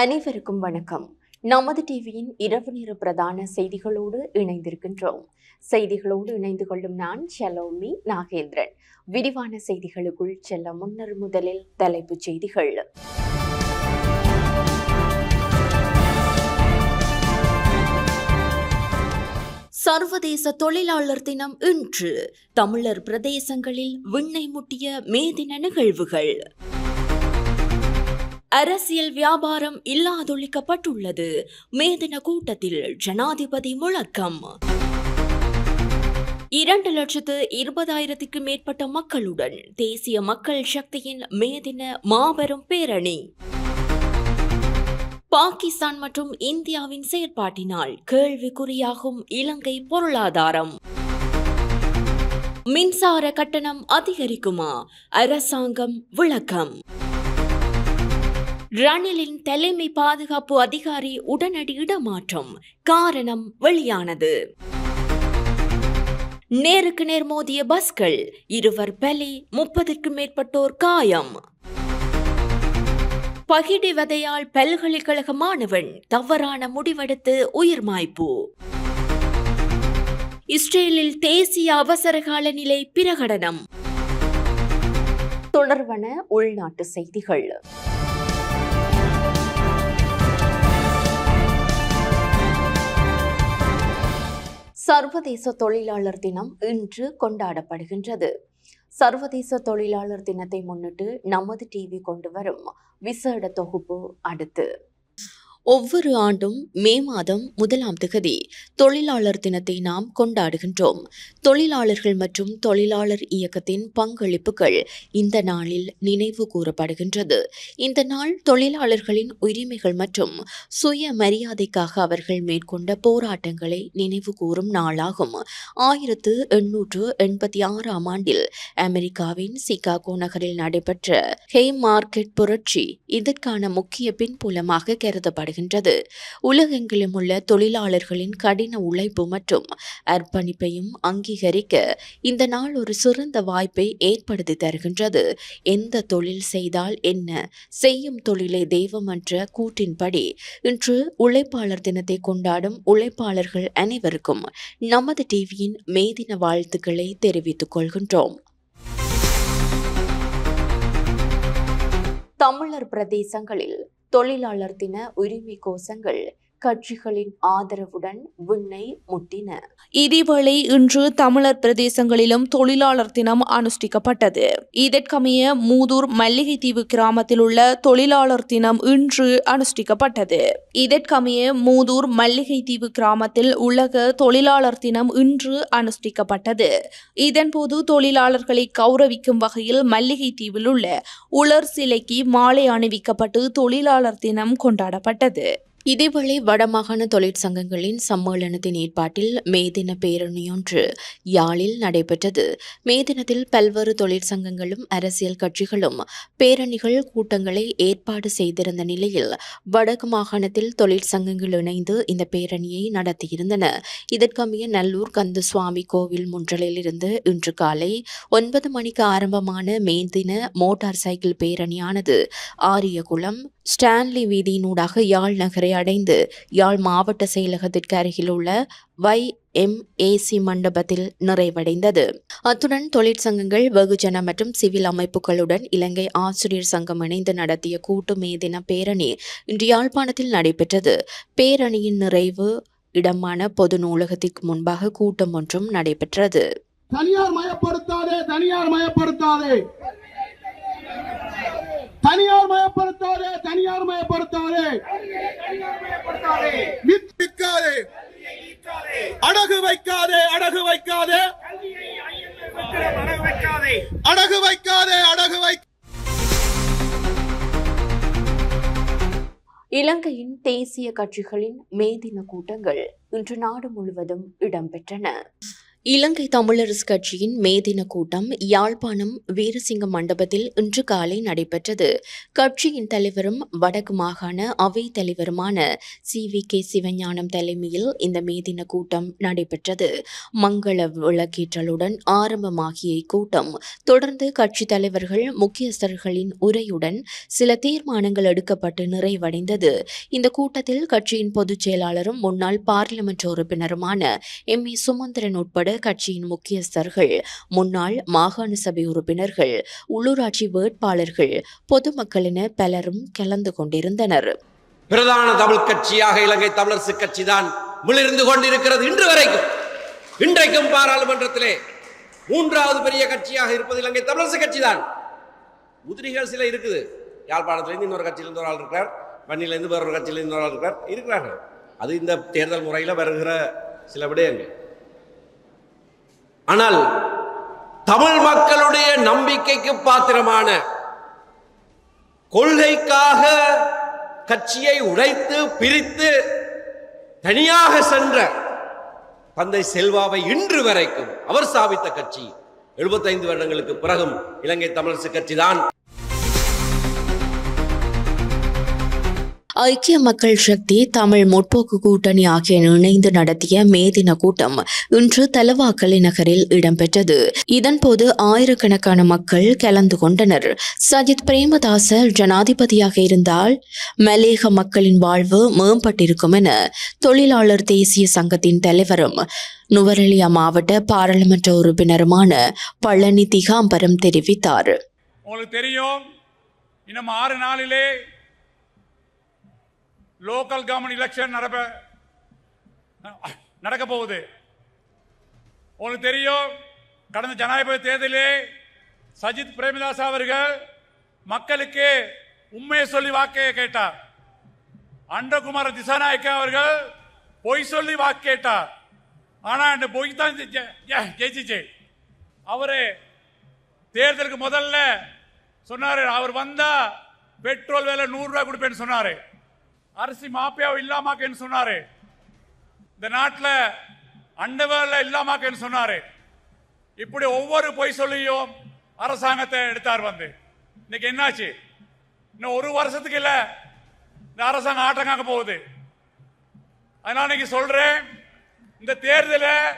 அனைவருக்கும் வணக்கம். நமது டிவியின் இரவு நேர பிரதான செய்திகளோடு இணைந்திருக்கின்றோம். செய்திகளோடு இணைந்து கொள்ளும் நான் ஷலோமி நாகேந்திரன். விரிவான செய்திகளுக்குள் செல்ல முன்னர் முதலில் தலைப்புச் செய்திகள். சர்வதேச தொழிலாளர் தினம் இன்று. தமிழர் பிரதேசங்களில் விண்ணை முட்டிய மே தின நிகழ்வுகள். அரசியல் வியாபாரம் இல்லாதொழிக்கப்பட்டுள்ளது. மே தின கூட்டத்தில் ஜனாதிபதி முழக்கம். 2,20,000 மேற்பட்ட மக்களுடன் தேசிய மக்கள் சக்தியின் மே தின மாபெரும் பேரணி. பாகிஸ்தான் மற்றும் இந்தியாவின் செயற்பாட்டினால் கேள்விக்குறியாகும் இலங்கை பொருளாதாரம். மின்சார கட்டணம் அதிகரிக்குமா? அரசாங்கம் விளக்கம். ரணிலின் தலைமை பாதுகாப்பு அதிகாரி உடனடி இடமாற்றம், காரணம் வெளியானது. நேருக்கு நேர் மோதிய பஸ்கள், 2 பலி, 30க்கும் மேற்பட்டோர் காயம். பகிடி வதையால் பல்கலைக்கழக மாணவன் தவறான முடிவெடுத்து உயிர் மாய்ப்பு. இஸ்ரேலில் தேசிய அவசரகால நிலை பிரகடனம். தொடர்பான உள்நாட்டு செய்திகள். சர்வதேச தொழிலாளர் தினம் இன்று கொண்டாடப்படுகின்றது. சர்வதேச தொழிலாளர் தினத்தை முன்னிட்டு நமது டிவி கொண்டு வரும் விசேட தொகுப்பு அடுத்து. ஒவ்வொரு ஆண்டும் மே மாதம் 1ஆம் தேதி தொழிலாளர் தினத்தை நாம் கொண்டாடுகின்றோம். தொழிலாளர்கள் மற்றும் தொழிலாளர் இயக்கத்தின் பங்களிப்புகள் இந்த நாளில் நினைவு கூறப்படுகின்றது. இந்த நாள் தொழிலாளர்களின் உரிமைகள் மற்றும் சுய மரியாதைக்காக அவர்கள் மேற்கொண்ட போராட்டங்களை நினைவு கூறும் நாளாகும். 1886ஆம் ஆண்டில் அமெரிக்காவின் சிகாகோ நகரில் நடைபெற்ற ஹேம் மார்க்கெட் புரட்சி இதற்கான முக்கிய பின்புலமாக கருதப்படுகிறது. உலகெங்கிலும் உள்ள தொழிலாளர்களின் கடின உழைப்பு மற்றும் அர்ப்பணிப்பையும் அங்கீகரிக்க இந்த நாள் ஒரு சிறந்த வாய்ப்பை ஏற்படுத்தி தருகின்றது. எந்த தொழில் செய்தால் என்ன, செய்யும் தொழிலே தெய்வம் என்ற கூற்றின்படி இன்று உழைப்பாளர் தினத்தை கொண்டாடும் உழைப்பாளர்கள் அனைவருக்கும் நமது டிவியின் மே தின வாழ்த்துக்களை தெரிவித்துக் கொள்கின்றோம். தமிழர் பிரதேசங்களில் தொழிலாளர் தின உரிமை கோஷங்கள் கட்சிகளின் ஆதரவுடன் விண்ணை முட்டின. இதேவேளை இன்று தமிழர் பிரதேசங்களிலும் தொழிலாளர் தினம் அனுஷ்டிக்கப்பட்டது. இதற்கமைய மூதூர் மல்லிகைத்தீவு கிராமத்தில் உள்ள தொழிலாளர் தினம் இன்று அனுஷ்டிக்கப்பட்டது. இதற்கமைய மூதூர் மல்லிகைத்தீவு கிராமத்தில் உலக தொழிலாளர் தினம் இன்று அனுஷ்டிக்கப்பட்டது. இதன்போது தொழிலாளர்களை கௌரவிக்கும் வகையில் மல்லிகைத்தீவில் உள்ள உலர் சிலைக்கு மாலை அணிவிக்கப்பட்டு தொழிலாளர் தினம் கொண்டாடப்பட்டது. இதேவேளை வடமாகாண தொழிற்சங்கங்களின் சம்மேளனத்தின் ஏற்பாட்டில் மே தின பேரணியொன்று யாழில் நடைபெற்றது. மே தினத்தில் பல்வேறு தொழிற்சங்கங்களும் அரசியல் கட்சிகளும் பேரணிகள் கூட்டங்களை ஏற்பாடு செய்திருந்த நிலையில் வடக்கு மாகாணத்தில் தொழிற்சங்கங்கள் இணைந்து இந்த பேரணியை நடத்தியிருந்தன. இதற்கமைய நல்லூர் கந்தசுவாமி கோவில் முன்றலில் இருந்து இன்று காலை 9 மணிக்கு ஆரம்பமான மே தின மோட்டார் சைக்கிள் பேரணியானது ஆரியகுளம் ஸ்டான்லி வீதியினூடாக யாழ் நகரை அடைந்து யாழ் மாவட்ட செயலகத்திற்கு அருகில் உள்ள YMAC மண்டபத்தில் நிறைவடைந்தது. அத்துடன் தொழிற்சங்கங்கள், வெகுஜன மற்றும் சிவில் அமைப்புகளுடன் இலங்கை ஆசிரியர் சங்கம் இணைந்து நடத்திய கூட்டு மே தின பேரணி இன்று யாழ்ப்பாணத்தில் நடைபெற்றது. பேரணியின் நிறைவு இடமான பொது நூலகத்திற்கு முன்பாக கூட்டம் ஒன்றும் நடைபெற்றது. தனியார் மயப்படுத்தாதே, தனியார் மயப்படுத்தாதே, தனியார் மயப்படுத்தாதே, தனியார் மயப்படுத்தாதே, விற்காதே, அடகு வைக்காதே, அடகு வைக்காதே, அடகு வைக்காதே, அடகு வை. இலங்கையின் தேசிய கட்சிகளின் மே தின கூட்டங்கள் இன்று நாடு முழுவதும் இடம்பெற்றன. இலங்கை தமிழரசு கட்சியின் மே தின கூட்டம் யாழ்ப்பாணம் வீரசிங்க மண்டபத்தில் இன்று காலை நடைபெற்றது. கட்சியின் தலைவரும் வடக்கு மாகாண அவை தலைவருமான CVK சிவஞானம் தலைமையில் இந்த மே தின கூட்டம் நடைபெற்றது. மங்கள விளக்கேற்றலுடன் ஆரம்பமாகிய இக்கூட்டம் தொடர்ந்து கட்சித் தலைவர்கள் முக்கியஸ்தர்களின் உரையுடன் சில தீர்மானங்கள் எடுக்கப்பட்டு நிறைவடைந்தது. இந்த கூட்டத்தில் கட்சியின் பொதுச் செயலாளரும் முன்னாள் பார்லிமென்ட் உறுப்பினருமான MA சுமந்திரன் உட்பட கட்சியின் முக்கியஸ்தர்கள், முன்னாள் மாகாண சபை உறுப்பினர்கள், உள்ளூராட்சி வேட்பாளர்கள், பொதுமக்கள் என பலரும் கலந்து கொண்டிருந்தனர். பிரதான தமிழ் கட்சியாக இலங்கை தமிழரசு கட்சி தான் மிளிர்ந்து கொண்டிருக்கிறது. இன்று வரைக்கும் இன்றைக்கும் பாராளுமன்றத்திலே மூன்றாவது பெரிய கட்சியாக இருப்பது இலங்கை தமிழரசு கட்சி தான். உதிரிகள் சில இருக்குது. யாழ்ப்பாணத்திலிருந்து இன்னொரு கட்சியிலிருந்து ஒரு ஆள் இருக்கிறார், வன்னியிலிருந்து வேறொரு கட்சியிலிருந்து இன்னொரு ஆள் இருக்கிறார்கள். அது இந்த தேர்தல் முறையில் வருகிற சில விடயங்கள். ஆனால் தமிழ் மக்களுடைய நம்பிக்கைக்கு பாத்திரமான, கொள்கைக்காக கட்சியை உடைத்து பிரித்து தனியாக சென்ற தந்தை செல்வாவை இன்று வரைக்கும் அவர் ஸ்தாபித்த கட்சி 75 வருடங்களுக்கு பிறகும் இலங்கை தமிழரசு கட்சி தான். ஐக்கிய மக்கள் சக்தி, தமிழ் முற்போக்கு கூட்டணி ஆகிய இணைந்து நடத்திய மே தின கூட்டம் இன்று தலவாக்கலை நகரில் இடம்பெற்றது. இதன்போது ஆயிரக்கணக்கான மக்கள் கலந்து கொண்டனர். சஜித் பிரேமதாச ஜனாதிபதியாக இருந்தால் மலேக மக்களின் வாழ்வு மேம்பட்டிருக்கும் என தொழிலாளர் தேசிய சங்கத்தின் தலைவரும் நுவரெலியா மாவட்ட பாராளுமன்ற உறுப்பினருமான பழனி திகாம்பரம் தெரிவித்தார். உங்களுக்கு தெரியும், இன்னும் 6 நாளிலே லோக்கல் கவர்மெண்ட் எலெக்ஷன் நடக்க போகுது. உங்களுக்கு தெரியும், கடந்த ஜனாதிபதி தேர்தலிலே சஜித் பிரேமதாஸ் அவர்கள் மக்களுக்கு உண்மையை சொல்லி வாக்கு கேட்டார். அண்டகுமார திசாநாயக்கா அவர்கள் பொய் சொல்லி வாக்கு கேட்டார். ஆனா இந்த பொய் தான் ஜெயிச்சிச்சு. அவரு தேர்தலுக்கு முதல்ல சொன்னாரு, அவர் வந்தா பெட்ரோல் விலை 100 ரூபாய் கொடுப்பேன்னு சொன்னாரு. அரிசி மாப்பியாவை இல்லாமாக்கன்னு சொன்னாரு. இந்த நாட்டில் அண்டவேல இல்லாமாக்கன்னு சொன்னாரு. இப்படி ஒவ்வொரு பொய் சொல்லியும் அரசாங்கத்தை எடுத்தார். இன்னைக்கு என்னாச்சு? இன்னும் 1 வருஷத்துக்கு இல்ல இந்த அரசாங்கம் ஆட்டங்காக்க போகுது. அதனால இன்னைக்கு சொல்றேன், இந்த தேர்தலில்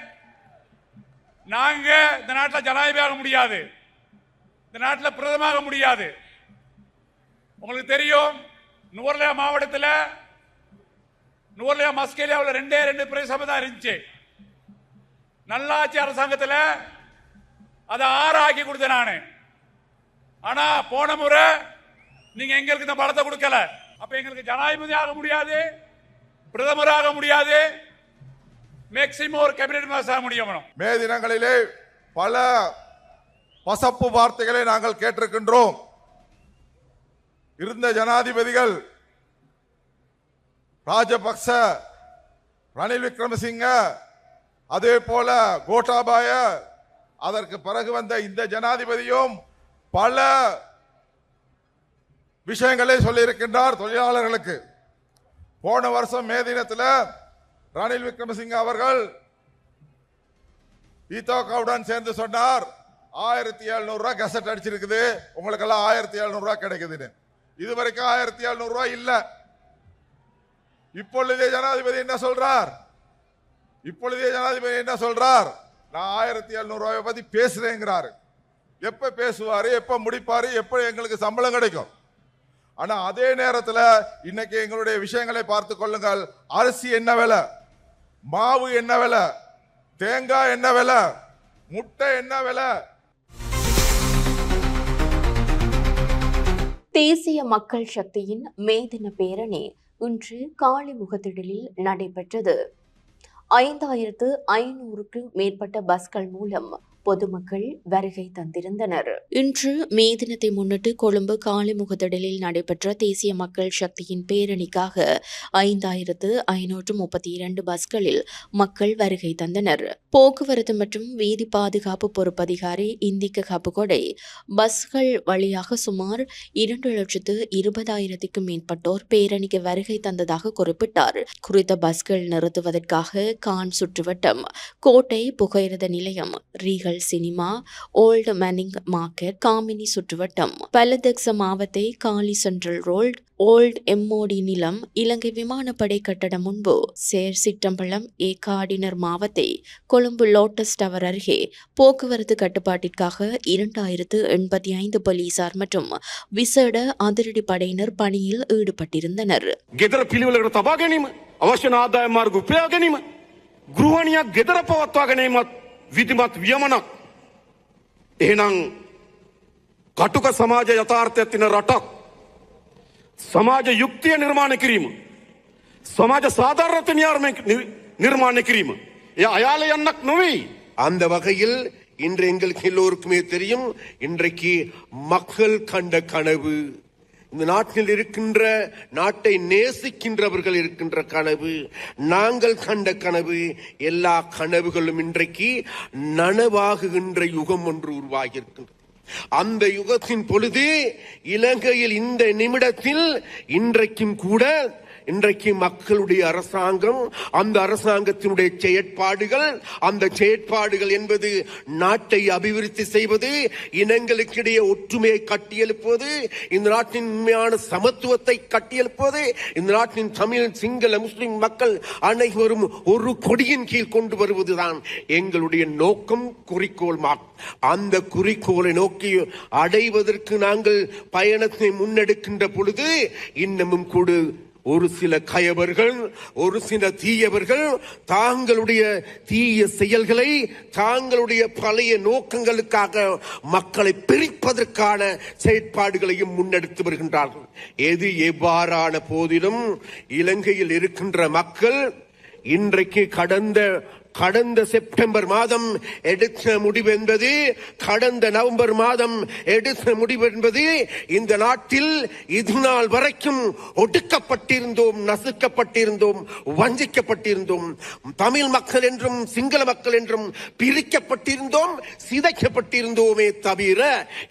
நாங்க இந்த நாட்டில் ஜனாதிபதியாக முடியாது, இந்த நாட்டில் பிரதமாக முடியாது. உங்களுக்கு தெரியும், நுவரெலியா மாவட்டத்தில் நுவரெலியா மஸ்கெலியாவில் 2 பிரதேசம் தான் இருந்துச்சு. நல்லாட்சி அரசாங்கத்தில் அதை 6 ஆக்கி கொடுத்தேன் நான். ஆனா போன முறை நீங்க எங்களுக்கு இந்த பலத்தை கொடுக்கல. அப்ப எங்களுக்கு ஜனாதிபதி ஆக முடியாது, பிரதமராக முடியாது, மேக்சிமம் ஒரு கேபினெட் மினிஸ்டர் ஆக முடியும். மே தினங்களிலே பல பசப்பு வார்த்தைகளை நாங்கள் கேட்டிருக்கின்றோம். இருந்த ஜனாதிபதிகள் ராஜபக்ச, ரணில் விக்ரமசிங்க, அதே போல கோட்டாபாய, அதற்கு பிறகு வந்த இந்த ஜனாதிபதியும் பல விஷயங்களை சொல்லியிருக்கின்றார் தொழிலாளர்களுக்கு. போன வருஷம் மே தினத்தில் ரணில் விக்ரமசிங்க அவர்கள் ஈதோகாவுடன் சேர்ந்து சொன்னார், 1700 ரூபாய் கசட் அடிச்சிருக்குது, உங்களுக்கெல்லாம் 1700 ரூபாய் கிடைக்குதுன்னு. இதுவரைக்கும் 1700 ரூபாய் இல்ல. இப்பொழுதே ஜனாதிபதி என்ன சொல்றார்? நான் 1700 ரூபாயை பத்தி பேசுறேங்கிறாரு. எப்ப பேசுவாரு, எப்ப முடிப்பாரு, எப்ப எங்களுக்கு சம்பளம் கிடைக்கும்? ஆனா அதே நேரத்தில் இன்னைக்கு எங்களுடைய விஷயங்களை பார்த்து கொள்ளுங்கள். அரிசி என்ன விலை, மாவு என்ன விலை, தேங்காய் என்ன விலை, முட்டை என்ன விலை? தேசிய மக்கள் சக்தியின் மே தின பேரணி இன்று காளிமுகத்திடலில் நடைபெற்றது. 5500க்கு மேற்பட்ட பஸ்கள் மூலம் பொதுமக்கள் வருகை தந்திருந்தனர். இன்று மே தினத்தை முன்னிட்டு கொழும்பு காலிமுகத்திடலில் நடைபெற்ற தேசிய மக்கள் சக்தியின் பேரணிக்காக 5532 பஸ்களில் மக்கள் வருகை தந்தனர். போக்குவரத்து மற்றும் வீதி பாதுகாப்பு பொறுப்பதிகாரி இந்திக்க கபுகொடை பஸ்கள் வழியாக சுமார் 2,20,000க்கும் மேற்பட்டோர் பேரணிக்கு வருகை தந்ததாக குறிப்பிட்டார். குறித்த பஸ்கள் நிறுத்துவதற்காக கான் சுற்றுவட்டம், கோட்டை புகையிரத நிலையம், Regal cinema, old Manning market, Gamini சுற்றுவட்டம், Baladaksha Mawatha, Galle central road, volt எம்மோடி நிலம், இலங்கை விமானப்படை கட்டடம் முன்பு, சேர் சிற்றம்பலம், ஏகாடினர் மாவத்தை, கொழும்பு லோட்டஸ் டவர் அருகே போக்குவரத்து கட்டுப்பாட்டிற்காக 2085 போலீசார் மற்றும் விசேட அதிரடி படையினர் பணியில் ஈடுபட்டிருந்தனர். ගෙදර පිළිවෙලකට තබා ගැනීම, අවශ්‍ය ආදායම් මාර්ග උපයා ගැනීම, ගෘහණියක් ගෙදර පවත්වා ගැනීමත් විධිමත් වියමනක්. එහෙනම් කටුක සමාජ යථාර්ථයක් තියෙන රටක්, සමාජ යුක්තිය නිර්මාණය කිරීම, සමාජ සාධාරණත්වය නිර්මාණය කිරීම එය අයාල යන්නක් නොවේ. அந்த வகையில் இன்று எங்களுக்கு எல்லோருக்குமே தெரியும், இன்றைக்கு மக்கள் கண்ட கனவு, இந்த நாட்டில் இருக்கின்ற, நாட்டை நேசிக்கின்றவர்கள் இருக்கின்ற கனவு, நாங்கள் கண்ட கனவு, எல்லா கனவுகளும் இன்றைக்கு நனவாகுகின்ற யுகம் ஒன்று உருவாகியிருக்கின்றது. அந்த யுகத்தின் பொழுது இலங்கையில் இந்த நிமிடத்தில் இன்றைக்கும் கூட இன்றைக்கு மக்களுடைய அரசாங்கம், அந்த அரசாங்கத்தினுடைய செயற்பாடுகள், அந்த செயற்பாடுகள் என்பது நாட்டை அபிவிருத்தி செய்வது, இனங்களுக்கிடையே ஒற்றுமையை கட்டியெழுப்பது, இந்த நாட்டின் உண்மையான சமத்துவத்தை கட்டியெழுப்பது, இந்த நாட்டின் தமிழ், சிங்கள, முஸ்லிம் மக்கள் அனைவரும் ஒரு கொடியின் கீழ் கொண்டு வருவதுதான் எங்களுடைய நோக்கம், குறிக்கோள். அந்த குறிக்கோளை நோக்கி அடைவதற்கு நாங்கள் பயணத்தை முன்னெடுக்கின்ற பொழுது இன்னமும் கூட ஒரு சில கயவர்கள், ஒரு சில தீயவர்கள் தாங்களுடைய தீய செயல்களை, தாங்களுடைய பழைய நோக்கங்களுக்காக மக்களை பிரிப்பதற்கான செயற்பாடுகளையும் முன்னெடுத்து வருகின்றார்கள். எது எவ்வாறான போதிலும் இலங்கையில் இருக்கின்ற மக்கள் இன்றைக்கு கடந்த செப்டம்பர் மாதம் எடுத்த முடிவு என்பது, கடந்த நவம்பர் மாதம் எடுத்த முடிவு என்பது, இந்த நாட்டில் இதுநாள் வரைக்கும் ஒடுக்கப்பட்டிருந்தோம், நசுக்கப்பட்டிருந்தோம், வஞ்சிக்கப்பட்டிருந்தோம், தமிழ் மக்கள் என்றும் சிங்கள மக்கள் என்றும் பிரிக்கப்பட்டிருந்தோம், சிதைக்கப்பட்டிருந்தோமே தவிர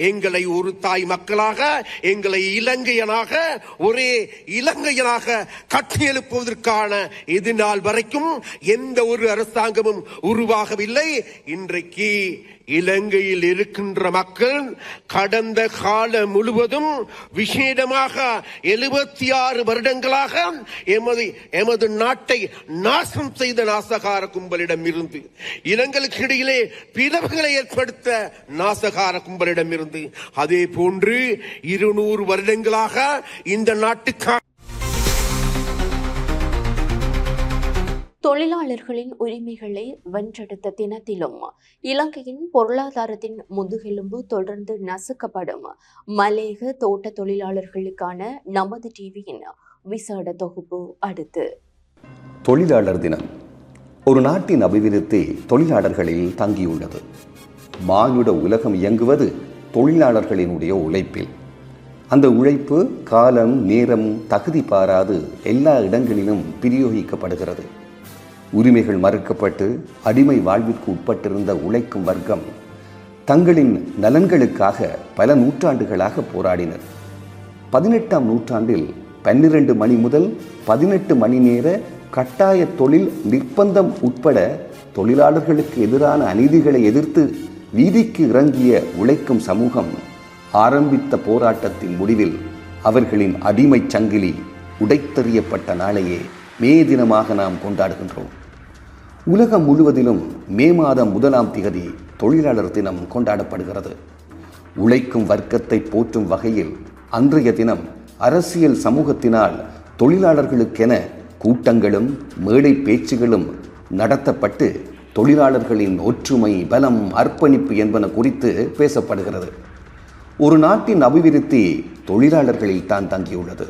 எங்களை ஒரு தாய் மக்களாக, எங்களை இலங்கையனாக, ஒரே இலங்கையனாக கட்டியெழுப்புவதற்கான இது நாள் வரைக்கும் எந்த ஒரு அரசாங்கம் உருவாகவில்லை. இன்றைக்கு இலங்கையில் இருக்கின்ற மக்கள் கடந்த காலம் முழுவதும், விசேடமாக 76 வருடங்களாக எமது நாட்டை நாசம் செய்த நாசகார கும்பலிடம் இருந்து, இனங்களுக்கு இடையிலே பிளவுகளை ஏற்படுத்த நாசகார கும்பலிடம் இருந்து, அதே போன்று 200 வருடங்களாக இந்த நாட்டுக்காக தொழிலாளர்களின் உரிமைகளை வென்றெடுத்த தினத்திலும் இலங்கையின் பொருளாதாரத்தின் முதுகெலும்பு தொடர்ந்து நசுக்கப்படும் மலேக தோட்ட தொழிலாளர்களுக்கான நமது டிவியின் விசேட தொகுப்பு அடுத்து. தொழிலாளர் தினம் ஒரு நாட்டின் அபிவிருத்தி தொழிலாளர்களில் தங்கியுள்ளது. மானுட உலகம் இயங்குவது தொழிலாளர்களினுடைய உழைப்பில். அந்த உழைப்பு காலம், நேரம், தகுதி பாராது எல்லா இடங்களிலும் பிரயோகிக்கப்படுகிறது. உரிமைகள் மறுக்கப்பட்டு அடிமை வாழ்விற்கு உட்பட்டிருந்த உழைக்கும் வர்க்கம் தங்களின் நலன்களுக்காக பல நூற்றாண்டுகளாக போராடினர். 18ஆம் நூற்றாண்டில் 12 மணி முதல் 18 மணி நேர கட்டாய தொழில் நிர்பந்தம் உட்பட தொழிலாளர்களுக்கு எதிரான அநீதிகளை எதிர்த்து வீதிக்கு இறங்கிய உழைக்கும் சமூகம் ஆரம்பித்த போராட்டத்தின் முடிவில் அவர்களின் அடிமை சங்கிலி உடைத்தெறியப்பட்ட நாளையே மே தினமாக நாம் கொண்டாடுகின்றோம். உலகம் முழுவதிலும் மே மாதம் 1ஆம் திகதி தொழிலாளர் தினம் கொண்டாடப்படுகிறது. உழைக்கும் வர்க்கத்தை போற்றும் வகையில் அன்றைய தினம் அரசியல் சமூகத்தினால் தொழிலாளர்களுக்கென கூட்டங்களும் மேடை பேச்சுகளும் நடத்தப்பட்டு தொழிலாளர்களின் ஒற்றுமை, பலம், அர்ப்பணிப்பு என்பன குறித்து பேசப்படுகிறது. ஒரு நாட்டின் அபிவிருத்தி தொழிலாளர்களில் தான் தங்கியுள்ளது.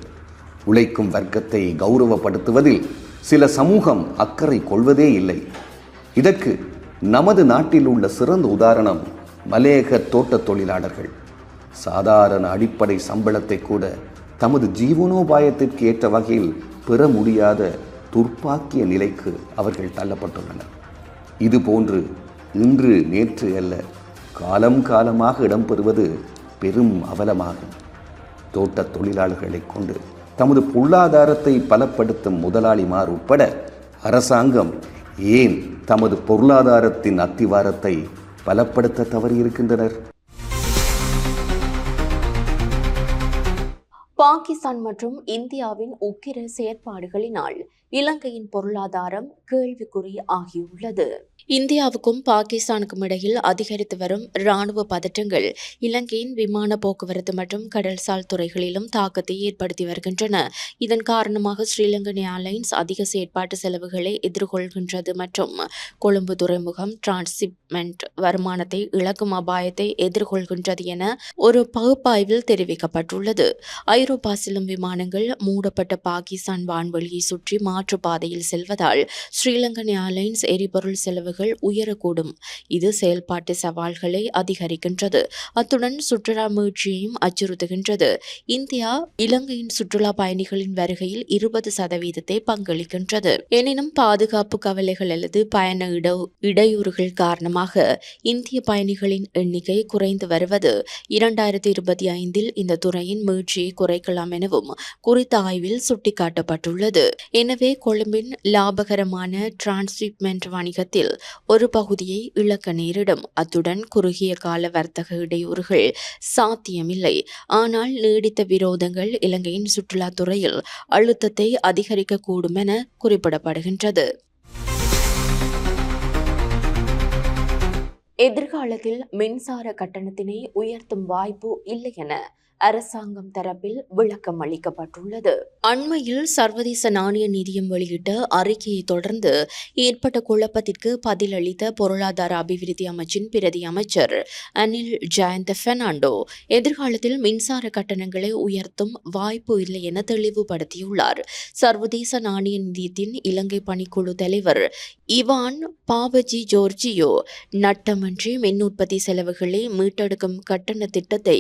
உழைக்கும் வர்க்கத்தை கௌரவப்படுத்துவதில் சில சமூகம் அக்கறை கொள்வதே இல்லை. இதற்கு நமது நாட்டில் உள்ள சிறந்த உதாரணம் மலையக தோட்டத் தொழிலாளர்கள். சாதாரண அடிப்படை சம்பளத்தை கூட தமது ஜீவனோபாயத்திற்கு ஏற்ற வகையில் பெற முடியாத துர்ப்பாக்கிய நிலைக்கு அவர்கள் தள்ளப்பட்டுள்ளனர். இதுபோன்று இன்று நேற்று அல்ல, காலம் காலமாக இடம்பெறுவது பெரும் அவலமாகும். தோட்டத் தொழிலாளர்களை கொண்டு தமது பொருளாதாரத்தை பலப்படுத்தும் முதலாளிமார் உட்பட அரசாங்கம் ஏன் தமது பொருளாதாரத்தின் அத்திவாரத்தை பலப்படுத்த தவறியிருக்கின்றனர்? பாகிஸ்தான் மற்றும் இந்தியாவின் உக்கிர செயற்பாடுகளினால் இலங்கையின் பொருளாதாரம் கேள்விக்குறி ஆகியுள்ளது. இந்தியாவுக்கும் பாகிஸ்தானுக்கும் இடையில் அதிகரித்து வரும் இராணுவ பதற்றங்கள் இலங்கையின் விமான போக்குவரத்து மற்றும் கடல்சார் துறைகளிலும் தாக்கத்தை ஏற்படுத்தி வருகின்றன. இதன் காரணமாக ஸ்ரீலங்கன் ஏர்லைன்ஸ் அதிக செயற்பாட்டு செலவுகளை எதிர்கொள்கின்றது மற்றும் கொழும்பு துறைமுகம் டிரான்ஸ்ஷிப்மெண்ட் வருமானத்தை இழக்கும் அபாயத்தை எதிர்கொள்கின்றது என ஒரு பகுப்பாய்வில் தெரிவிக்கப்பட்டுள்ளது. ஐரோப்பா செல்லும் விமானங்கள் மூடப்பட்ட பாகிஸ்தான் வான்வெளியை சுற்றி மாற்றுப்பாதையில் செல்வதால் ஸ்ரீலங்கன் ஏர்லைன்ஸ் எரிபொருள் செலவுகள் உயரக்கூடும். இது செயல்பாட்டு சவால்களை அதிகரிக்கின்றது. அத்துடன் சுற்றுலா மீட்சியையும் அச்சுறுத்துகின்றது. இந்தியா இலங்கையின் சுற்றுலா பயணிகளின் வருகையில் 20% பங்களிக்கின்றது. எனினும் பாதுகாப்பு கவலைகள் அல்லது பயண இடையூறுகள் காரணமாக இந்திய பயணிகளின் எண்ணிக்கை குறைந்து வருவது 2025 இந்த துறையின் மீட்சியை குறைக்கலாம் எனவும் குறித்த ஆய்வில் சுட்டிக்காட்டப்பட்டுள்ளது. எனவே கொழும்பின் லாபகரமான டிரான்ஸ்ஷிப்மெண்ட் வணிகத்தில் ஒரு பகுதியை இழக்க நேரிடும். அத்துடன் குறுகிய கால வர்த்தக இடையூறுகள் சாத்தியமில்லை. ஆனால் நீடித்த விரோதங்கள் இலங்கையின் சுற்றுலாத்துறையில் அழுத்தத்தை அதிகரிக்கக்கூடும் என குறிப்பிடப்படுகின்றது. எதிர்காலத்தில் மின்சார கட்டணத்தினை உயர்த்தும் வாய்ப்பு இல்லை என அரசாங்கம் தரப்பில் விளக்கம் அளிக்கப்பட்டுள்ளது. அண்மையில் சர்வதேச நாணய நிதியம் வெளியிட்ட அறிக்கையை தொடர்ந்து ஏற்பட்ட குழப்பத்திற்கு பதிலளித்த பொருளாதார அபிவிருத்தி அமைச்சின் பிரதி அமைச்சர் அனில் ஜயந்த பெர்னாண்டோ எதிர்காலத்தில் மின்சார கட்டணங்களை உயர்த்தும் வாய்ப்பு இல்லை என தெளிவுபடுத்தியுள்ளார். சர்வதேச நாணய நிதியத்தின் இலங்கை பணிக்குழு தலைவர் இவான் பாவஜி ஜோர்ஜியோ நட்டமின்றி மின் உற்பத்தி செலவுகளை மீட்டெடுக்கும் கட்டண திட்டத்தை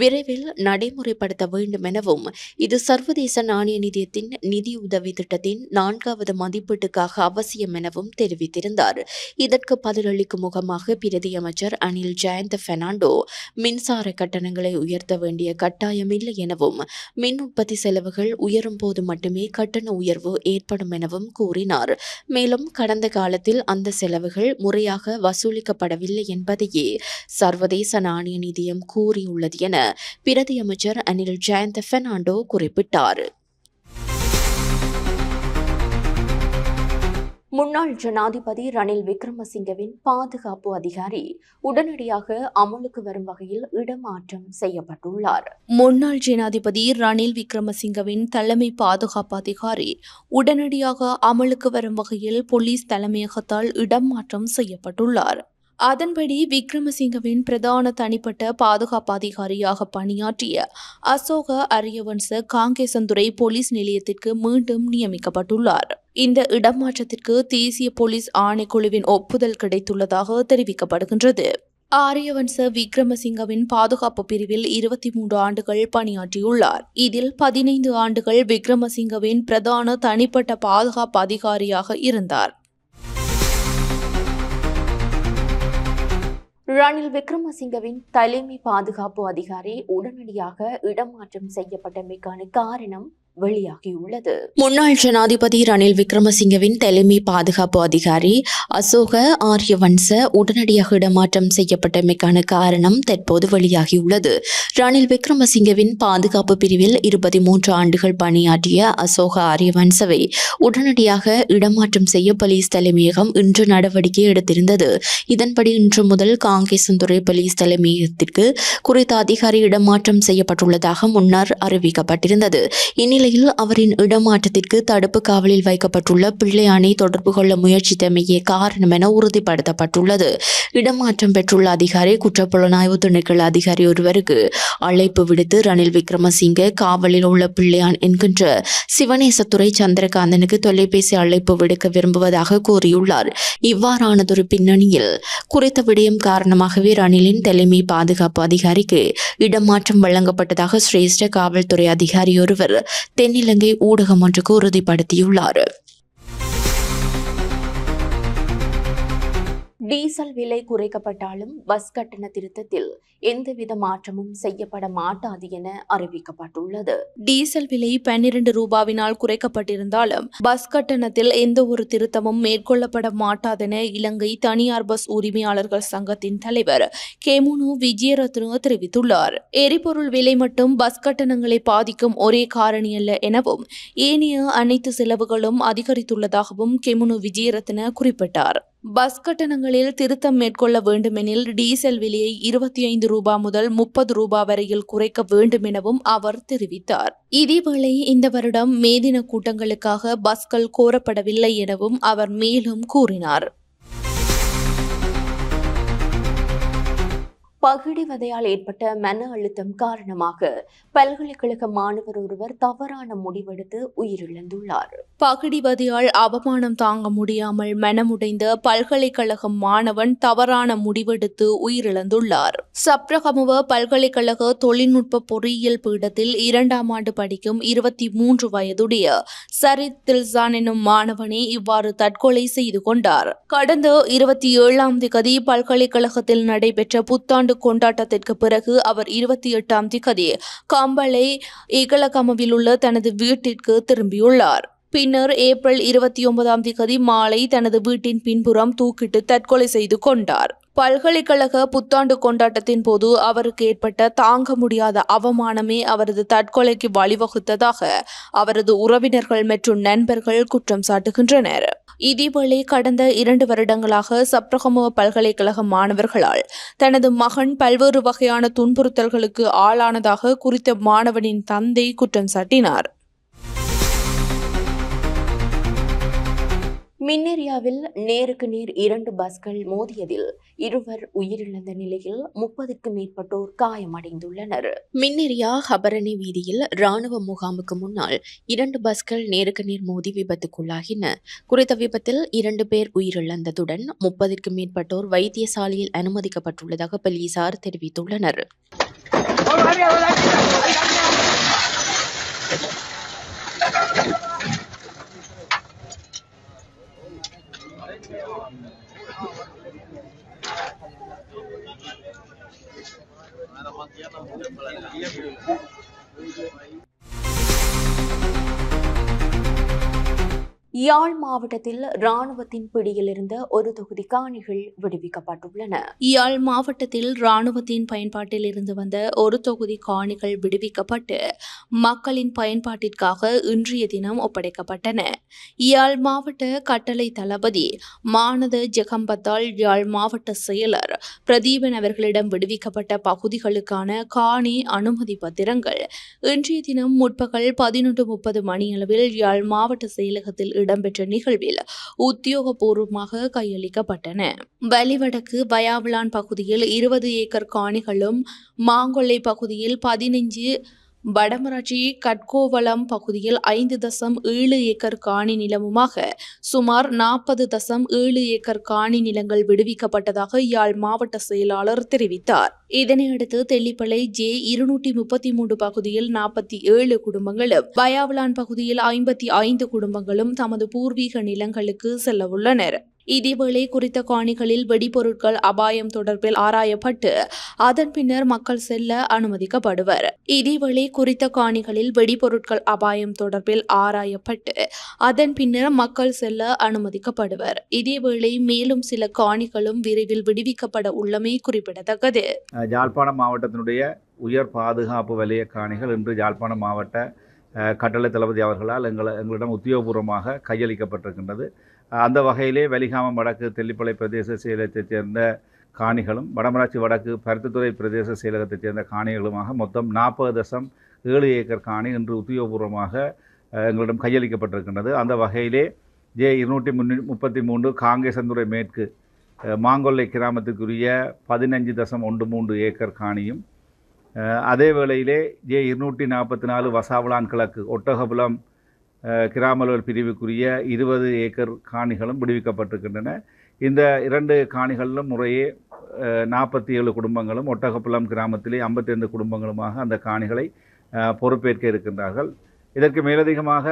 விரைவில் நடைமுறைப்படுத்த வேண்டும் எனவும் இது சர்வதேச நாணய நிதியத்தின் நிதி உதவி திட்டத்தின் 4வது மதிப்பீட்டுக்காக அவசியம் எனவும் தெரிவித்திருந்தார். இதற்கு பதிலளிக்கும் முகமாக பிரதி அமைச்சர் அனில் ஜயந்த பெர்னாண்டோ மின்சார கட்டணங்களை உயர்த்த வேண்டிய கட்டாயமில்லை எனவும் மின் உற்பத்தி செலவுகள் உயரும் போது மட்டுமே கட்டண உயர்வு ஏற்படும் எனவும் கூறினார். மேலும் கடந்த காலத்தில் அந்த செலவுகள் முறையாக வசூலிக்கப்படவில்லை என்பதையே சர்வதேச நாணய நிதியம் கூறியுள்ளது என பிரதி அமைச்சர் அனில் ஜயந்த பெர்னாண்டோ குறிப்பிட்டார். முன்னாள் ஜனாதிபதி ரணில் விக்ரமசிங்கவின் பாதுகாப்பு அதிகாரி உடனடியாக அமலுக்கு வரும் வகையில் இடமாற்றம் செய்யப்பட்டுள்ளார். முன்னாள் ஜனாதிபதி ரணில் விக்ரமசிங்கவின் தலைமை பாதுகாப்பு அதிகாரி உடனடியாக அமலுக்கு வரும் வகையில் போலீஸ் தலைமையகத்தால் இடமாற்றம் செய்யப்பட்டுள்ளார். அதன்படி விக்ரமசிங்கவின் பிரதான தனிப்பட்ட பாதுகாப்பு அதிகாரியாக பணியாற்றிய அசோக அரியவன்ச காங்கேசந்துறை போலீஸ் நிலையத்திற்கு மீண்டும் நியமிக்கப்பட்டுள்ளார். இந்த இடமாற்றத்திற்கு தேசிய போலீஸ் ஆணைக்குழுவின் ஒப்புதல் கிடைத்துள்ளதாக தெரிவிக்கப்படுகின்றது. ஆரியவன்ச விக்ரமசிங்கவின் பாதுகாப்பு பிரிவில் 23 ஆண்டுகள் பணியாற்றியுள்ளார். இதில் 15 ஆண்டுகள் விக்ரமசிங்கவின் பிரதான தனிப்பட்ட பாதுகாப்பு அதிகாரியாக இருந்தார். ரணில் விக்ரமசிங்கவின் தலைமை பாதுகாப்பு அதிகாரி உடனடியாக இடமாற்றம் செய்யப்பட்டமைக்கான காரணம் வெளியாகியுள்ளது. முன்னாள் ஜனாதிபதி ரணில் விக்ரமசிங்கவின் தலைமை பாதுகாப்பு அதிகாரி அசோக ஆரியவன்ச உடனடியாக இடமாற்றம் செய்யப்பட்டமைக்கான காரணம் தற்போது வெளியாகியுள்ளது. ரணில் விக்ரமசிங்கவின் பாதுகாப்பு பிரிவில் 23 ஆண்டுகள் பணியாற்றிய அசோக ஆரியவன்சவை உடனடியாக இடமாற்றம் செய்ய போலீஸ் தலைமையகம் இன்று நடவடிக்கை எடுத்திருந்தது. இதன்படி இன்று முதல் காங்கேசந்துறை போலீஸ் தலைமையகத்திற்கு குறித்த அதிகாரி இடமாற்றம் செய்யப்பட்டுள்ளதாக முன்னர் அறிவிக்கப்பட்டிருந்தது. இந்நிலையில் இந்நிலையில் அவரின் இடமாற்றத்திற்கு தடுப்பு காவலில் வைக்கப்பட்டுள்ள பிள்ளையானை தொடர்பு கொள்ள முயற்சித்தமையே காரணம் என உறுதிப்படுத்தப்பட்டுள்ளது. இடமாற்றம் பெற்றுள்ள அதிகாரி குற்றப்புலனாய்வு திணைக்கள அதிகாரி ஒருவருக்கு அழைப்பு விடுத்து ரணில் விக்ரமசிங்கே காவலில் உள்ள பிள்ளையான் என்கின்ற சிவனேசத்துறை சந்திரகாந்தனுக்கு தொலைபேசி அழைப்பு விடுக்க விரும்புவதாக கூறியுள்ளார். இவ்வாறானதொரு பின்னணியில் குறித்த விடயம் காரணமாகவே ரணிலின் தலைமை பாதுகாப்பு அதிகாரிக்கு இடமாற்றம் வழங்கப்பட்டதாக சிரேஷ்ட காவல்துறை அதிகாரி ஒருவர் தென்னிலங்கை ஊடகம் ஒன்றுக்கு உறுதிப்படுத்தியுள்ளார். டீசல் விலை குறைக்கப்பட்டாலும் பஸ் கட்டண திருத்தத்தில் எந்தவித மாற்றமும் செய்யப்பட மாட்டாது என அறிவிக்கப்பட்டுள்ளது. டீசல் விலை 12 ரூபாவினால் குறைக்கப்பட்டிருந்தாலும் பஸ் கட்டணத்தில் எந்த ஒரு திருத்தமும் மேற்கொள்ளப்பட மாட்டாதென இலங்கை தனியார் பஸ் உரிமையாளர்கள் சங்கத்தின் தலைவர் கெமுனு விஜயரத்ன தெரிவித்துள்ளார். எரிபொருள் விலை மட்டும் பஸ் கட்டணங்களை பாதிக்கும் ஒரே காரணி அல்ல எனவும் ஏனைய அனைத்து செலவுகளும் அதிகரித்துள்ளதாகவும் கெமுனு விஜயரத்ன குறிப்பிட்டார். பஸ் கட்டணங்களில் திருத்தம் மேற்கொள்ள வேண்டுமெனில் டீசல் விலையை 25 ரூபாய் முதல் 30 ரூபாய் வரையில் குறைக்க வேண்டும் எனவும் அவர் தெரிவித்தார். இதேவேளை இந்த வருடம் மே தின கூட்டங்களுக்காக பஸ்கள் கோரப்படவில்லை எனவும் அவர் மேலும் கூறினார். பகிடிவதையால் ஏற்பட்ட மன அழுத்தம் காரணமாக பல்கலைக்கழக மாணவர் ஒருவர் தவறான முடிவெடுத்து உயிரிழந்துள்ளார். பகிடிவதையால் அவமானம் தாங்க முடியாமல் மனமுடைந்த பல்கலைக்கழக மாணவன் தவறான முடிவெடுத்து உயிரிழந்துள்ளார். சப்ரகமுவ பல்கலைக்கழக தொழில்நுட்ப பொறியியல் பீடத்தில் 2ஆம் ஆண்டு படிக்கும் 23 வயதுடைய சரித் தில்சான் எனும் மாணவனே இவ்வாறு தற்கொலை செய்து கொண்டார். கடந்த 27ஆம் தேதி பல்கலைக்கழகத்தில் நடைபெற்ற புத்தாண்டு கொண்டாட்டத்திற்கு பிறகு அவர் 28ஆம் தேதி கம்பளை இகலகமவில் உள்ள தனது வீட்டிற்கு திரும்பியுள்ளார். பின்னர் ஏப்ரல் 29ஆம் தேதி மாலை தனது வீட்டின் பின்புறம் தூக்கிட்டு தற்கொலை செய்து கொண்டார். பல்கலைக்கழக புத்தாண்டு கொண்டாட்டத்தின் போது அவருக்கு ஏற்பட்ட தாங்க முடியாத அவமானமே அவரது தற்கொலைக்கு வழிவகுத்ததாக அவரது உறவினர்கள் மற்றும் நண்பர்கள் குற்றம் சாட்டுகின்றனர். இதேவேளை கடந்த 2 வருடங்களாக சப்ரகமுவ பல்கலைக்கழக மாணவர்களால் தனது மகன் பல்வேறு வகையான துன்புறுத்தல்களுக்கு ஆளானதாக குறித்த மாணவனின் தந்தை குற்றம் சாட்டினார். மின்னேரியாவில் நேருக்கு நேர் 2 பஸ்கள் மோதியதில் 2 உயிரிழந்த நிலையில் 30க்கும் மேற்பட்டோர் காயமடைந்துள்ளனர். மின்னேரியா ஹபரணி வீதியில் ராணுவ முகாமுக்கு முன்னால் 2 பஸ்கள் நேருக்கு நேர் மோதி விபத்துக்குள்ளாகின. குறித்த விபத்தில் 2 பேர் உயிரிழந்ததுடன் 30க்கும் மேற்பட்டோர் வைத்தியசாலையில் அனுமதிக்கப்பட்டுள்ளதாக போலீசார் தெரிவித்துள்ளனர். யாழ் மாவட்டத்தில் இராணுவத்தின் பிடியில் இருந்த ஒரு தொகுதி காணிகள் விடுவிக்கப்பட்டுள்ளன. யாழ் மாவட்டத்தில் இராணுவத்தின் பயன்பாட்டில் இருந்து வந்த ஒரு தொகுதி காணிகள் விடுவிக்கப்பட்டு மக்களின் பயன்பாட்டிற்காக இன்றைய தினம் ஒப்படைக்கப்பட்டன. யாழ் மாவட்ட கட்டளை தளபதி மானத ஜெகம்பத்தால் யாழ் மாவட்ட செயலர் பிரதீபன் அவர்களிடம் விடுவிக்கப்பட்ட பகுதிகளுக்கான காணி அனுமதி பத்திரங்கள் இன்றைய தினம் முற்பகல் 11:30 மணியளவில் யாழ் மாவட்ட செயலகத்தில் இடம்பெற்ற நிகழ்வில் உத்தியோகபூர்வமாக கையளிக்கப்பட்டன. வலிவடக்கு வயாவிளான் பகுதியில் 20 ஏக்கர் காணிகளும், மாங்கொல்லை பகுதியில் 15, வடமராட்சி கட்கோவளம் பகுதியில் 5.7 ஏக்கர் காணி நிலமுமாக சுமார் 40.7 ஏக்கர் காணி நிலங்கள் விடுவிக்கப்பட்டதாக யாழ் மாவட்ட செயலாளர் தெரிவித்தார். இதனையடுத்து தெல்லிப்பளை J233 பகுதியில் 47 குடும்பங்களும், வயாவிளான் பகுதியில் 55 குடும்பங்களும் தமது பூர்வீக நிலங்களுக்கு செல்ல உள்ளனர். இதேவேளை குறித்த காணிகளில் வெடிபொருட்கள் அபாயம் தொடர்பில் ஆராயப்பட்டு அதன் பின்னர் மக்கள் செல்ல அனுமதிக்கப்படுவர். இதேவேளை குறித்த காணிகளில் வெடிபொருட்கள் அபாயம் தொடர்பில் ஆராயப்பட்டு அதன் பின்னர் மக்கள் செல்ல அனுமதிக்கப்படுவர். இதேவேளை மேலும் சில காணிகளும் விரைவில் விடுவிக்கப்பட உள்ளமை குறிப்பிடத்தக்கது. யாழ்ப்பாணம் மாவட்டத்தினுடைய உயர் பாதுகாப்பு வலய காணிகள் இன்று யாழ்ப்பாணம் மாவட்ட கட்டளை தளபதி அவர்களால் எங்களிடம் உத்தியோகபூர்வமாக கையளிக்கப்பட்டிருக்கின்றது. அந்த வகையிலே வெலிகாமம் வடக்கு தெல்லிப்பளை பிரதேச செயலகத்தைச் சேர்ந்த காணிகளும், வடமராட்சி வடக்கு பருத்தித்துறை பிரதேச செயலகத்தைச் சேர்ந்த காணிகளுமாக மொத்தம் 40 7 ஏக்கர் காணி இன்று உத்தியோகபூர்வமாக எங்களிடம் கையளிக்கப்பட்டிருக்கின்றது. அந்த வகையிலே J233 காங்கேசந்துறை மேற்கு மாங்கொல்லை கிராமத்துக்குரிய 15.13 ஏக்கர் காணியும், அதே வேளையிலே J244 வசாவளான் கிழக்கு ஒட்டகபுலம் கிராமலர் பிரிவுக்குரிய 20 ஏக்கர் காணிகளும் விடுவிக்கப்பட்டிருக்கின்றன. இந்த 2 காணிகளிலும் முறையே 47 குடும்பங்களும் ஒட்டகப்புலம் கிராமத்திலே 55 குடும்பங்களுமாக அந்த காணிகளை பொறுப்பேற்க இருக்கின்றார்கள். இதற்கு மேலதிகமாக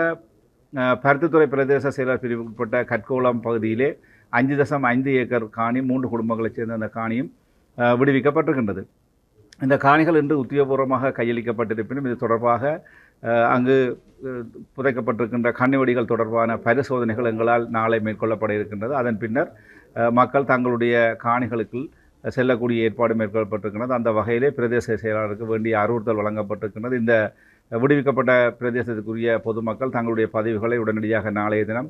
பருத்தித்துறை பிரதேச செயலர் பிரிவுக்கு உட்பட்ட கட்கோளம் பகுதியிலே 5.5 ஏக்கர் காணி 3 குடும்பங்களைச் சேர்ந்த அந்த காணியும் விடுவிக்கப்பட்டிருக்கின்றது. இந்த காணிகள் இன்று உத்தியோகபூர்வமாக கையளிக்கப்பட்டிருப்பினும் இது தொடர்பாக அங்கு புதைக்கப்பட்டிருக்கின்ற கண்ணிவெடிகள் தொடர்பான பரிசோதனைகள் எங்களால் நாளை மேற்கொள்ளப்பட இருக்கின்றது. அதன் பின்னர் மக்கள் தங்களுடைய காணிகளுக்கு செல்லக்கூடிய ஏற்பாடு மேற்கொள்ளப்பட்டிருக்கின்றது. அந்த வகையிலே பிரதேச செயலாளருக்கு வேண்டிய அறிவுறுத்தல் வழங்கப்பட்டிருக்கின்றது. இந்த விடுவிக்கப்பட்ட பிரதேசத்துக்குரிய பொதுமக்கள் தங்களுடைய பதிவுகளை உடனடியாக நாளைய தினம்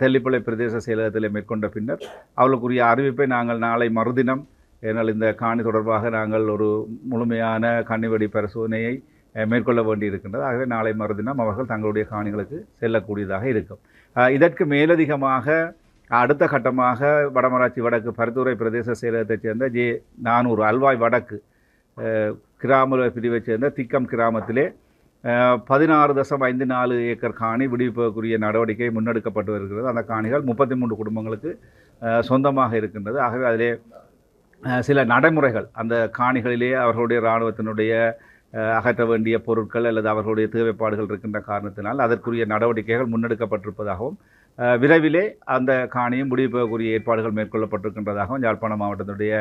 தெல்லிப்பளை பிரதேச செயலகத்தில் மேற்கொண்ட பின்னர் அவர்களுக்குரிய அறிவிப்பை நாங்கள் நாளை மறுதினம், ஏனால் இந்த காணி தொடர்பாக நாங்கள் ஒரு முழுமையான கண்ணிவெடி பரிசோதனையை மேற்கொள்ள வேண்டியிருக்கின்றது. ஆகவே நாளை மறுதினம் அவர்கள் தங்களுடைய காணிகளுக்கு செல்லக்கூடியதாக இருக்கும். இதற்கு மேலதிகமாக அடுத்த கட்டமாக வடமராட்சி வடக்கு பருத்துறை பிரதேச செயலகத்தைச் சேர்ந்த J400 அல்வாய் வடக்கு கிராம பிரிவைச் சேர்ந்த திக்கம் கிராமத்திலே 16.54 ஏக்கர் காணி விடுவிப்பதற்குரிய நடவடிக்கை முன்னெடுக்கப்பட்டு வருகிறது. அந்த காணிகள் 33 குடும்பங்களுக்கு சொந்தமாக இருக்கின்றது. ஆகவே அதிலே சில நடைமுறைகள், அந்த காணிகளிலே அவர்களுடைய இராணுவத்தினுடைய அகற்ற வேண்டிய பொருட்கள் அல்லது அவர்களுடைய தேவைப்பாடுகள் இருக்கின்ற காரணத்தினால் அதற்குரிய நடவடிக்கைகள் முன்னெடுக்கப்பட்டிருப்பதாகவும் விரைவிலே அந்த காணியும் விடுவிப்பதற்குரிய ஏற்பாடுகள் மேற்கொள்ளப்பட்டிருக்கின்றதாகவும் யாழ்ப்பாணம் மாவட்டத்தினுடைய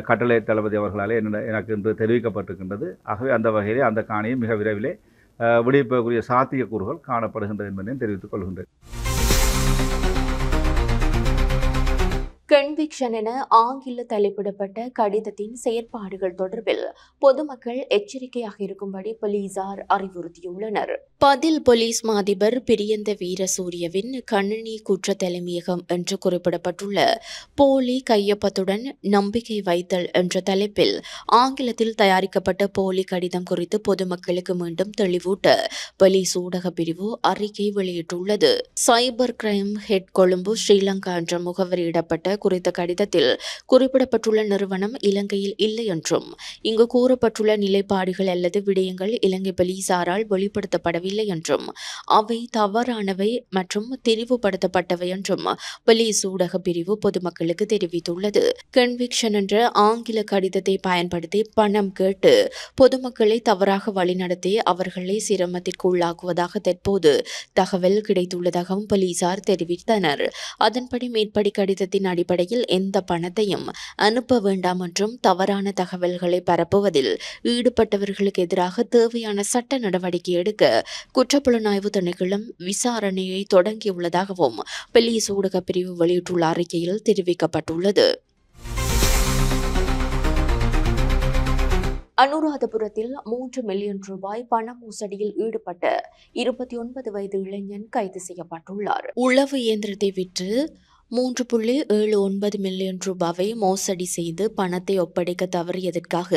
கட்டளை தளபதி அவர்களாலே எனக்கு இன்று தெரிவிக்கப்பட்டிருக்கின்றது. ஆகவே அந்த வகையிலே அந்த காணியும் மிக விரைவிலே விடுவிப்பதற்குரிய சாத்தியக்கூறுகள் காணப்படுகின்றது என்பதையும் தெரிவித்துக் கொள்கின்றேன். கன்விக்ஷன் என ஆங்கில தலைப்பிடப்பட்ட கடிதத்தின் செயற்பாடுகள் தொடர்பில் பொதுமக்கள் எச்சரிக்கையாக இருக்கும்படி போலீசார் அறிவுறுத்தியுள்ளனர். பதில் போலீஸ் மாதிபர் பிரியந்த வீரசூரியவின் கணினி குற்ற தலைமையகம் என்று குறிப்பிடப்பட்டுள்ள போலி கையொப்பத்துடன் நம்பிக்கை வைத்தல் என்ற தலைப்பில் ஆங்கிலத்தில் தயாரிக்கப்பட்ட போலி கடிதம் குறித்து பொதுமக்களுக்கு மீண்டும் தெளிவூட்ட போலீஸ் ஊடக பிரிவு அறிக்கை வெளியிட்டுள்ளது. Cyber crime head Colombo Sri Lanka என்ற முகவரியிடப்பட்ட குறித்த கடிதத்தில் குறிப்பிடப்பட்டுள்ள நிறுவனம் இலங்கையில் இல்லை என்றும் இங்கு கூறப்பட்டுள்ள நிலைப்பாடுகள் அல்லது விடயங்கள் இலங்கை போலீசாரால் வெளிப்படுத்தப்படவில்லை என்றும் அவை தவறானவை மற்றும் திரிவுபடுத்தப்பட்டவை என்றும் போலீஸ் ஊடக பிரிவு பொதுமக்களுக்கு தெரிவித்துள்ளது. கன்விக்ஷன் என்ற ஆங்கில கடிதத்தை பயன்படுத்தி பணம் கேட்டு பொதுமக்களை தவறாக வழிநடத்தி அவர்களை சிரமத்திற்கு உள்ளாக்குவதாக தற்போது தகவல் கிடைத்துள்ளதாகவும் போலீசார் தெரிவித்தனர். அதன்படி மேற்படி கடிதத்தின் அடிப்படையில் எந்த பணத்தையும் அனுப்ப வேண்டாம் என்றும் தவறான தகவல்களை பரப்புவதில் ஈடுபட்டவர்களுக்கு எதிராக தேவையான சட்ட நடவடிக்கை எடுக்க குற்றப்புலனாய்வு திணைக்களம் விசாரணையை தொடங்கியுள்ளதாகவும் போலீஸ் ஊடக பிரிவு வெளியிட்டுள்ள அறிக்கையில் தெரிவிக்கப்பட்டுள்ளது. அனுராதபுரத்தில் 3 மில்லியன் ரூபாய் பண மோசடியில் ஈடுபட்ட 29 வயது இளைஞன் கைது செய்யப்பட்டுள்ளார். உளவு இயந்திரத்தை விற்று 3.79 மில்லியன் ரூபாவை மோசடி செய்து பணத்தை ஒப்படைக்க தவறியதற்காக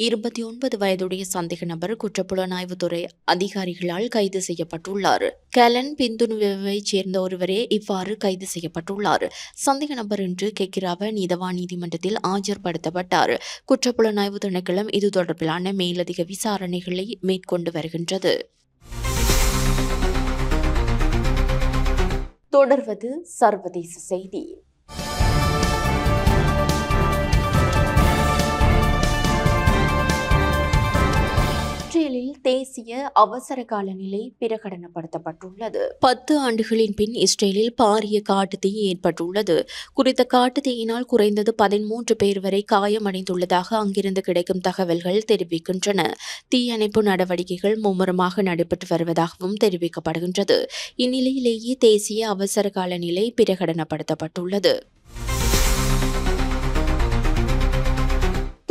29 வயதுடைய சந்தேக நபர் குற்றப்புலனாய்வுத்துறை அதிகாரிகளால் கைது செய்யப்பட்டுள்ளார். கலன் பிந்துனுவைச் சேர்ந்த ஒருவரே இவ்வாறு கைது செய்யப்பட்டுள்ளார். சந்தேக நபர் இன்று கெக்கிராவ நீதவான் நீதிமன்றத்தில் ஆஜர்படுத்தப்பட்டார். குற்றப்புலனாய்வு திணைக்களம் இது தொடர்பிலான மேலதிக விசாரணைகளை மேற்கொண்டு வருகின்றது. தொடர்வது சர்வதேச செய்தி. இஸ்ரேலில் தேசிய அவசர கால நிலை பிரகடனப்படுத்தப்பட்டுள்ளது. 10 ஆண்டுகளின் பின் இஸ்ரேலில் பாரிய காட்டுத்தீ ஏற்பட்டுள்ளது. குறித்த காட்டுத்தீயினால் குறைந்தது 13 பேர் வரை காயமடைந்துள்ளதாக அங்கிருந்து கிடைக்கும் தகவல்கள் தெரிவிக்கின்றன. தீயணைப்பு நடவடிக்கைகள் மும்முரமாக நடைபெற்று வருவதாகவும் தெரிவிக்கப்படுகின்றது. இந்நிலையிலேயே தேசிய அவசர கால நிலை பிரகடனப்படுத்தப்பட்டுள்ளது.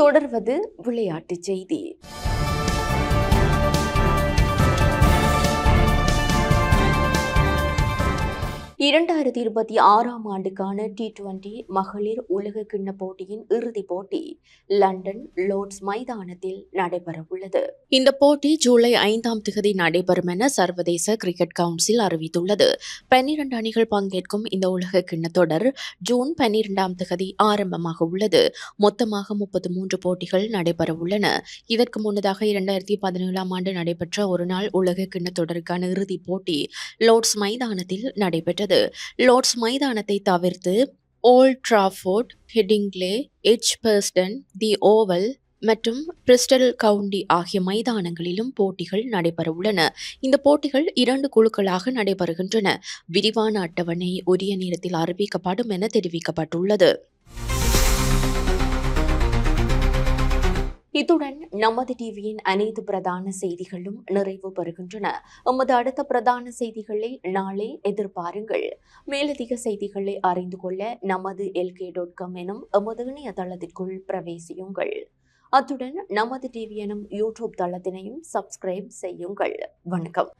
தொடர்வது விளையாட்டுச் செய்தி. 2026ஆம் ஆண்டுக்கான T20 மகளிர் உலக கிண்ண போட்டியின் இறுதிப் போட்டி லண்டன் லோர்ட்ஸ் மைதானத்தில் நடைபெறவுள்ளது. இந்த போட்டி ஜூலை 5ஆம் தேதி நடைபெறும் என சர்வதேச கிரிக்கெட் கவுன்சில் அறிவித்துள்ளது. 12 அணிகள் பங்கேற்கும் இந்த உலக கிண்ண தொடர் ஜூன் 12ஆம் தேதி ஆரம்பமாக உள்ளது. மொத்தமாக 33 போட்டிகள் நடைபெறவுள்ளன. இதற்கு முன்னதாக 2017ஆம் ஆண்டு நடைபெற்ற ஒருநாள் உலக கிண்ண தொடருக்கான இறுதிப் போட்டி லோர்ட்ஸ் மைதானத்தில் நடைபெற்றது. லார்ட்ஸ் மைதானத்தை தவிர்த்து ஓல்ட் டிராஃபோர்ட், ஹெடிங்லே, எட்ஜ்பர்ஸ்டன், தி ஓவல் மற்றும் பிரிஸ்டல் கவுண்டி ஆகிய மைதானங்களிலும் போட்டிகள் நடைபெறவுள்ளன. இந்த போட்டிகள் 2 குழுக்களாக நடைபெறுகின்றன. விரிவான அட்டவணை உரிய நேரத்தில் அறிவிக்கப்படும் என தெரிவிக்கப்பட்டுள்ளது. இத்துடன் நமது டிவியின் அனைத்து பிரதான செய்திகளும் நிறைவு பெறுகின்றன. எமது அடுத்த பிரதான செய்திகளை நாளை எதிர்பாருங்கள். மேலதிக செய்திகளை அறிந்து கொள்ள நமது LK.com எனும் எமது இணையதளத்திற்குள் பிரவேசியுங்கள். அத்துடன் நமது டிவி எனும் யூடியூப் தளத்தினையும் சப்ஸ்கிரைப் செய்யுங்கள். வணக்கம்.